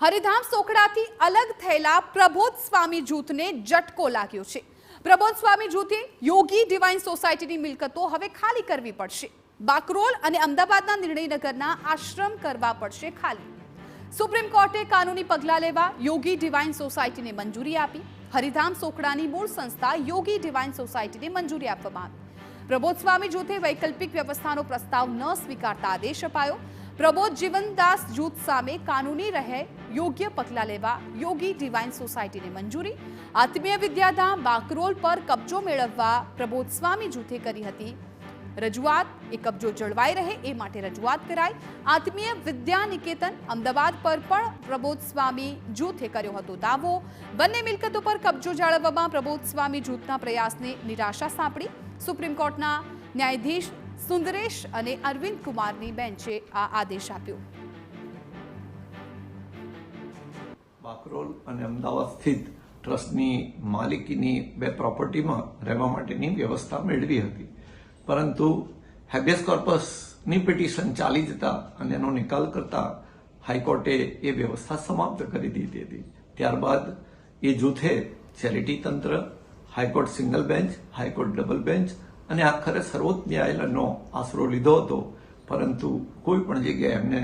હરિધામ સોખડાથી અલગ થયેલા પ્રબોધ સ્વામી જૂથને ઝટકો લાગ્યો છે। પ્રબોધ સ્વામી જૂથે યોગી ડિવાઇન સોસાયટીની મિલકતો હવે ખાલી કરવી પડશે। બાકરોલ અને અમદાવાદના નિર્ણયનગરના આશ્રમ કરવા પડશે ખાલી। સુપ્રીમ કોર્ટે કાનૂની પગલાં લેવા યોગી ડિવાઇન સોસાયટીને મંજૂરી આપી। હરિધામ સોખડાની મૂળ સંસ્થા યોગી ડિવાઇન સોસાયટીને મંજૂરી આપવામાં આવી। પ્રબોધ સ્વામી જૂથે વૈકલ્પિક વ્યવસ્થાનો પ્રસ્તાવ ન સ્વીકારતા આદેશ અપાયો। પ્રબોધ જીવનદાસ જૂથ સામે કાનૂની રહે યોગ્ય પગલાં લેવા યોગી ડિવાઇન સોસાયટીને મંજૂરી। આત્મીય વિદ્યાધામ બાકરોલ પર કબજો મેળવવા પ્રબોધ સ્વામી જૂથે કરી હતી રજૂઆત। એ કબજો જળવાઈ રહે એ માટે રજૂઆત કરાઈ। આત્મીય વિદ્યા નિકેતન અમદાવાદ પર પણ પ્રબોધ સ્વામી જૂથે કર્યો હતો દાવો। બંને મિલકતો પર કબજો જાળવવામાં પ્રબોધ સ્વામી જૂથના પ્રયાસને નિરાશા સાંપડી। સુપ્રીમ કોર્ટના ન્યાયાધીશ સુંદરેશ અને અરવિંદ કુમારની બેન્ચે આ આદેશ આપ્યો। બાકરોલ અને અમદાવાદ સ્થિત ટ્રસ્ટની માલિકીની બે પ્રોપર્ટીમાં રહેવા માટેની વ્યવસ્થા મેળવી હતી, પરંતુ હેબિયસ કોર્પસની પિટિશન ચાલી જતા અને એનો નિકાલ કરતા હાઈકોર્ટે એ વ્યવસ્થા સમાપ્ત કરી દીધી હતી। ત્યારબાદ એ જૂથે ચેરિટી તંત્ર, high court single bench, high court double bench અને આખરે સર્વોચ્ચ ન્યાયાલયનો આશરો લીધો હતો, પરંતુ કોઈ પણ જગ્યાએ એમને